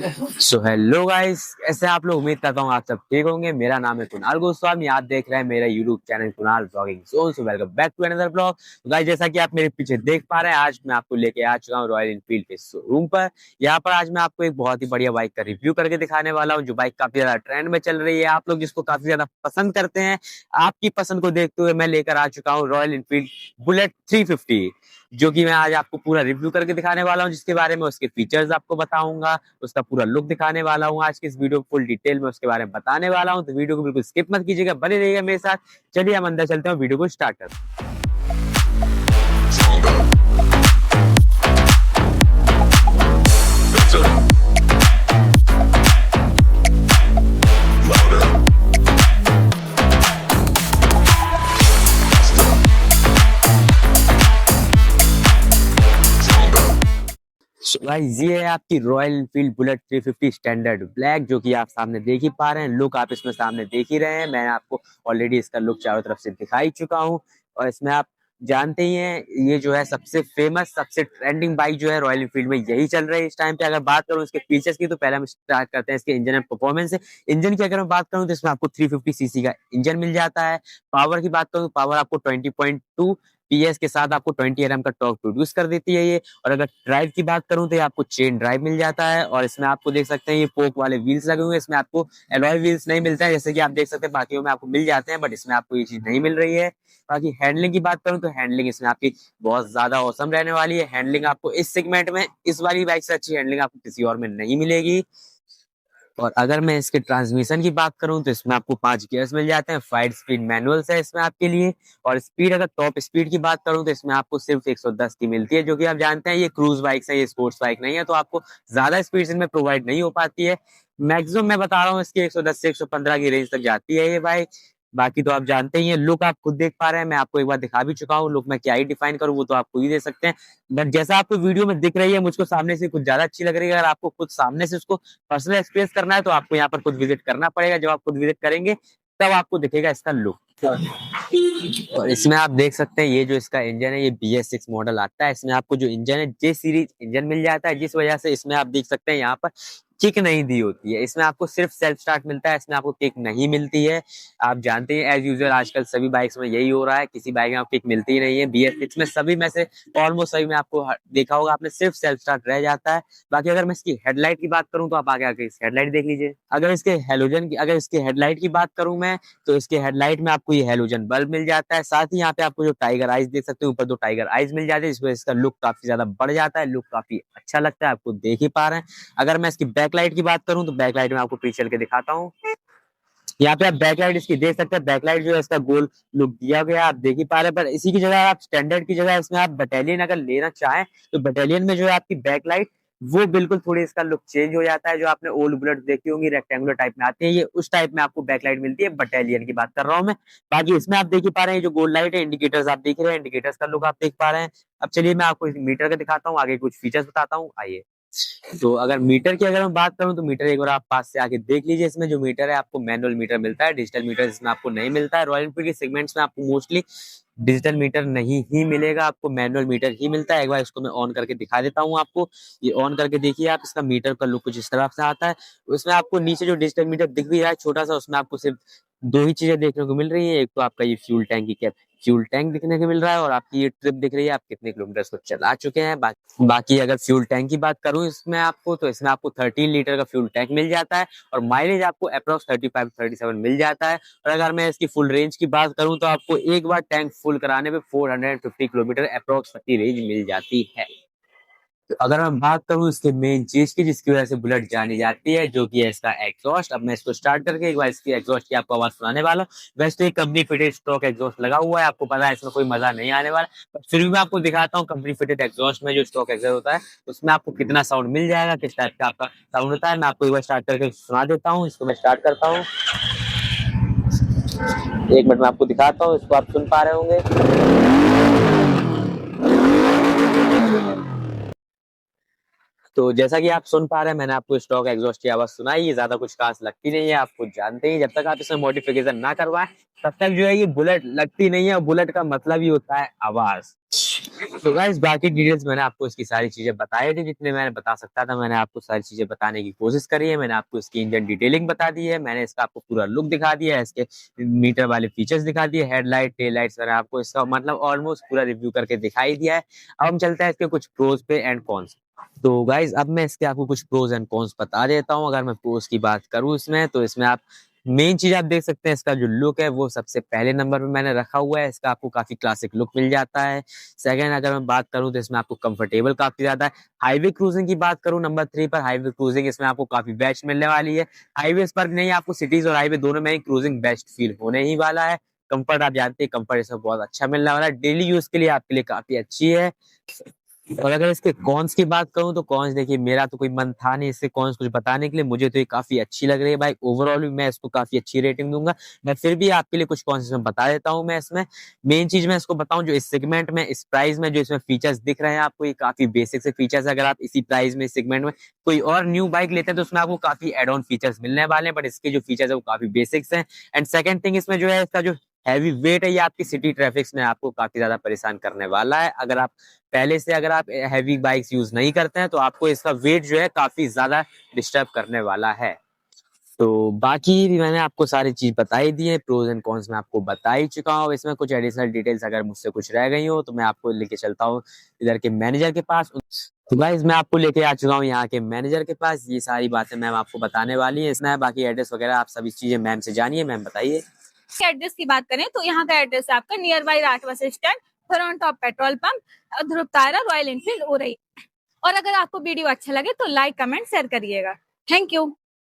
So hello guys, ऐसे आप लोग उम्मीद करता हूँ आप सब ठीक होंगे। मेरा नाम है कुणाल गोस्वामी, आप देख रहे हैं मेरा YouTube channel Kunal blogging. So welcome back to another blog. Guys, जैसा कि आप मेरे पीछे देख पा रहे हैं, आज मैं आपको लेके आ चुका हूँ रॉयल एनफील्ड के शोरूम पर। यहाँ पर आज मैं आपको एक बहुत ही बढ़िया बाइक का रिव्यू करके दिखाने वाला हूँ, जो बाइक काफी ज्यादा ट्रेंड में चल रही है। आप लोग जिसको काफी ज्यादा पसंद करते हैं, आपकी पसंद को देखते हुए मैं लेकर आ चुका हूँ रॉयल एनफील्ड बुलेट 350, जो कि मैं आज आपको पूरा रिव्यू करके दिखाने वाला हूँ, जिसके बारे में उसके फीचर्स आपको बताऊंगा, उसका पूरा लुक दिखाने वाला हूँ। आज की इस वीडियो फुल डिटेल में उसके बारे में बताने वाला हूँ, तो वीडियो को बिल्कुल स्किप मत कीजिएगा, बने रहिएगा मेरे साथ। चलिए हम अंदर चलते हैं, वीडियो को स्टार्ट करते हैं। गाइस, ये है आपकी royal Enfield bullet 350 standard black, जो कि आप सामने देख ही पा रहे हैं। लुक आप इसमें सामने देख ही रहे हैं, मैंने आपको ऑलरेडी इसका लुक चारों तरफ से दिखा ही चुका हूँ। और इसमें आप जानते ही हैं, ये जो है सबसे फेमस, सबसे ट्रेंडिंग बाइक जो है रॉयल एनफील्ड में यही चल रही है इस टाइम पे। अगर बात करूँ इसके फीचर्स की, तो पहले हम स्टार्ट करते हैं इसके इंजन एंड परफॉर्मेंस से। इंजन की अगर मैं बात करूँ, तो इसमें आपको 350 सीसी का इंजन मिल जाता है। पावर की बात करूँ, तो पावर आपको 20.2 पीएस के साथ आपको 20 एनएम का टॉर्क प्रोड्यूस कर देती है ये। और अगर ड्राइव की बात करूं, तो ये आपको चेन ड्राइव मिल जाता है। और इसमें आपको देख सकते हैं ये पोक वाले व्हील्स लगे हुए हैं। इसमें आपको एलॉय व्हील्स नहीं मिलता है, जैसे कि आप देख सकते हैं बाकियों में आपको मिल जाते हैं, बट इसमें आपको ये चीज नहीं मिल रही है। बाकी हैंडलिंग की बात करूं, तो हैंडलिंग इसमें आपकी बहुत ज्यादा औसम रहने वाली है। हैंडलिंग आपको इस सेगमेंट में, इस वाली बाइक से अच्छी हैंडलिंग आपको किसी और में नहीं मिलेगी। और अगर मैं इसके ट्रांसमिशन की बात करूं, तो इसमें आपको 5 गियर्स मिल जाते हैं। 5 स्पीड मैनुअल्स है इसमें आपके लिए। और स्पीड, अगर टॉप स्पीड की बात करूं, तो इसमें आपको सिर्फ 110 की मिलती है, जो कि आप जानते हैं ये क्रूज बाइक्स है, ये स्पोर्ट्स बाइक नहीं है, तो आपको ज्यादा स्पीड इनमें प्रोवाइड नहीं हो पाती है। मैक्सिमम मैं बता रहा हूँ इसकी 110 से 115 की रेंज तक जाती है ये बाइक। बाकी तो आप जानते ही हैं, लुक आप खुद देख पा रहे हैं, मैं आपको एक बार दिखा भी चुका हूँ। लुक मैं क्या ही डिफाइन करूँ, वो तो आप खुद ही दे सकते हैं। बट जैसा आपको वीडियो में दिख रही है, मुझको सामने से कुछ ज्यादा अच्छी लग रही है। अगर आपको खुद सामने से उसको पर्सनल एक्सपीरियंस करना है, तो आपको यहाँ पर खुद विजिट करना पड़ेगा। जब आप खुद विजिट करेंगे, तब आपको दिखेगा इसका लुक। और इसमें आप देख सकते हैं, ये जो इसका इंजन है, ये BS6 मॉडल आता है। इसमें आपको जो इंजन है, जे सीरीज इंजन मिल जाता है, जिस वजह से इसमें आप देख सकते हैं यहाँ पर किक नहीं दी होती है। इसमें आपको सिर्फ सेल्फ स्टार्ट मिलता है, इसमें आपको किक नहीं मिलती है। आप जानते हैं एज यूजुअल आजकल सभी बाइक्स में यही हो रहा है, किसी बाइक में आपको किक मिलती ही नहीं है। BS6 में सभी में से ऑलमोस्ट सभी में आपको देखा होगा आपने, सिर्फ सेल्फ स्टार्ट रह जाता है। बाकी अगर मैं इसकी हेडलाइट की बात करूं, तो आप आगे आके इस हेडलाइट देख लीजिए। अगर इसके हेडलाइट की बात करूं मैं, तो इसके हेडलाइट में आपको ये हेलोजन बल्ब मिल जाता है। साथ ही यहाँ पे आपको जो टाइगर आइज देख सकते हैं, ऊपर 2 टाइगर आइज मिल जाते हैं, जिसमें इसका लुक काफी ज्यादा बढ़ जाता है। लुक काफी अच्छा लगता है, आपको देख ही पा रहे हैं। अगर मैं इसकी बैकलाइट की बात करूं, तो बैकलाइट में आपको पीछे चल के दिखाता हूँ। यहाँ पे आप बैकलाइट इसकी देख सकते हैं। बैकलाइट जो है इसका गोल लुक दिया गया है, आप देख ही पा रहे हैं। पर इसी की जगह आप स्टैंडर्ड की जगह इसमें आप बटालियन अगर लेना चाहें, तो बटालियन में जो है आपकी बैकलाइट, वो बिल्कुल थोड़ी इसका लुक चेंज हो जाता है। जो आपने ओल्ड बुलेट देखी होंगी, रेक्टेंगुलर टाइप में आती है, ये उस टाइप में आपको बैकलाइट मिलती है। बटालियन की बात कर रहा हूँ मैं। बाकी इसमें आप देख ही पा रहे हैं, जो गोल्ड लाइट है, इंडिकेटर्स आप देख रहे हैं, इंडिकेटर्स का लुक आप देख पा रहे हैं। अब चलिए मैं आपको मीटर का दिखाता हूँ, आगे कुछ फीचर्स बताता हूँ, आइए। तो अगर मीटर की अगर मैं बात करूं, तो मीटर एक बार आप पास से आके देख लीजिए। इसमें जो मीटर है, आपको मैनुअल मीटर मिलता है, डिजिटल मीटर इसमें आपको नहीं मिलता है। रॉयल एनफील्ड के सेगमेंट्स में आपको मोस्टली डिजिटल मीटर नहीं ही मिलेगा, आपको मैनुअल मीटर ही मिलता है। एक बार इसको मैं ऑन करके दिखा देता हूँ आपको। ये ऑन करके देखिए आप, इसका मीटर का लुक कुछ इस तरह से आता है। उसमें आपको नीचे जो डिजिटल मीटर दिख भी रहा है छोटा सा, उसमें आपको सिर्फ दो ही चीजें देखने को मिल रही है। एक तो आपका ये फ्यूल टैंक दिखने को मिल रहा है, और आपकी ये ट्रिप दिख रही है, आप कितने किलोमीटर को चला चुके हैं। बाकी अगर फ्यूल टैंक की बात करूं इसमें आपको, तो इसमें आपको 13 लीटर का फ्यूल टैंक मिल जाता है। और माइलेज आपको अप्रोक्स 35-37 मिल जाता है। और अगर मैं इसकी फुल रेंज की बात करूं, तो आपको एक बार टैंक फुल कराने पे 450 किलोमीटर अप्रोक्स की रेंज मिल जाती है। तो अगर मैं बात करूं इसके मेन चीज की, जिसकी वजह से बुलेट जानी जाती है, जो कि है इसका एग्जॉस्ट। अब मैं इसको स्टार्ट करके एक बार इसकी एग्जॉस्ट की आपको आवाज सुनाने वाला हूं। वैसे तो एक कंपनी फिटेड स्टॉक एग्जॉस्ट लगा हुआ है, आपको पता है इसमें कोई मजा नहीं आने वाला, पर फिर भी मैं आपको दिखाता हूँ कंपनी फिटेड एग्जॉस्ट में जो स्टॉक एग्जॉस्ट होता है, उसमें आपको कितना साउंड मिल जाएगा, किस टाइप का आपका साउंड होता है। मैं आपको एक बार स्टार्ट करके सुना देता हूँ। इसको मैं स्टार्ट करता हूँ, 1 मिनट में आपको दिखाता हूँ। इसको आप सुन पा रहे होंगे। तो जैसा कि आप सुन पा रहे हैं, मैंने आपको स्टॉक एग्जॉस्ट की आवाज सुनाई। ये ज्यादा कुछ खास लगती नहीं है, आप कुछ जानते ही, जब तक आप इसमें मॉडिफिकेशन ना करवाएं, तब तक जो है ये बुलेट लगती नहीं है। और बुलेट का मतलब ही होता है आवाज। तो गाइस बाकी डिटेल्स मैंने आपको इसकी सारी चीजें बताई थी, जितने मैंने बता सकता था मैंने आपको सारी चीजें बताने की कोशिश करी है। मैंने आपको इसकी इंजन डिटेलिंग बता दी है, मैंने इसका आपको पूरा लुक दिखा दिया है, इसके मीटर वाले फीचर्स दिखा दिए, हेडलाइट टेल लाइट्स मैंने आपको इसका मतलब ऑलमोस्ट पूरा रिव्यू करके दिखाई दिया है। अब हम चलते हैं इसके कुछ प्रोज पे एंड कॉन्स। तो गाइज अब मैं इसके आपको कुछ प्रोज एंड कॉन्स बता देता हूँ। अगर मैं प्रोज की बात करूँ इसमें, तो इसमें आप मेन चीज आप देख सकते हैं, इसका जो लुक है वो सबसे पहले नंबर पे मैंने रखा हुआ है। इसका आपको काफी क्लासिक लुक मिल जाता है। सेकंड अगर मैं बात करूं तो इसमें आपको कंफर्टेबल काफी ज्यादा है। हाईवे क्रूजिंग की बात करूं नंबर 3 पर, हाईवे क्रूजिंग इसमें आपको काफी बेस्ट मिलने वाली है। हाईवे पर नहीं, आपको सिटीज और हाईवे दोनों में ही क्रूजिंग बेस्ट फील होने ही वाला है। कंफर्ट आप जानते हैं, कंफर्ट इसमें बहुत अच्छा मिलने वाला है, डेली यूज के लिए आपके लिए काफी अच्छी है। और अगर इसके कॉन्स की बात करूं तो कॉन्स देखिए, मेरा तो कोई मन था नहीं इससे कॉन्स कुछ बताने के लिए, मुझे तो ये काफी अच्छी लग रही है बाइक। ओवरऑल भी मैं इसको काफी अच्छी रेटिंग दूंगा। मैं फिर भी आपके लिए कुछ कॉन्स इसमें बता देता हूं। मैं इसमें मेन चीज मैं इसको बताऊं, जो इस सेगमेंट में इस प्राइस में जो इसमें फीचर्स दिख रहे हैं आपको, ये काफी बेसिक से फीचर्स है। अगर आप इसी प्राइस में इस सेगमेंट में कोई और न्यू बाइक लेते हैं तो उसमें आपको काफी एड ऑन फीचर्स मिलने वाले हैं, बट इसके जो फीचर्स है वो काफी बेसिक्स हैं। एंड सेकंड थिंग, इसमें जो है इसका जो हैवी वेट है ये आपकी सिटी ट्रैफिक्स में आपको काफी ज्यादा परेशान करने वाला है। अगर आप पहले से अगर आप हैवी बाइक्स यूज नहीं करते हैं तो आपको इसका वेट जो है काफी ज्यादा डिस्टर्ब करने वाला है। तो बाकी भी मैंने आपको सारी चीज बताई दी है, प्रोज एंड कॉन्स मैं आपको बता ही चुका हूँ। इसमें कुछ एडिशनल डिटेल्स अगर मुझसे कुछ रह गई हो तो मैं आपको लेके चलता हूँ इधर के मैनेजर के पास। तो गाइस मैं आपको लेके आ चुका हूँ यहाँ के मैनेजर के पास। ये सारी बातें मैम आपको बताने वाली है। इसमें बाकी एड्रेस वगैरह आप सभी चीजें मैम से जानिए। मैम बताइए। एड्रेस की बात करें तो यहाँ का एड्रेस है आपका near Bairath bus stand, front of petrol pump, Dhruv Tara, Royal Enfield, हो रही। और अगर आपको वीडियो अच्छा लगे तो लाइक कमेंट शेयर करिएगा। Thank you.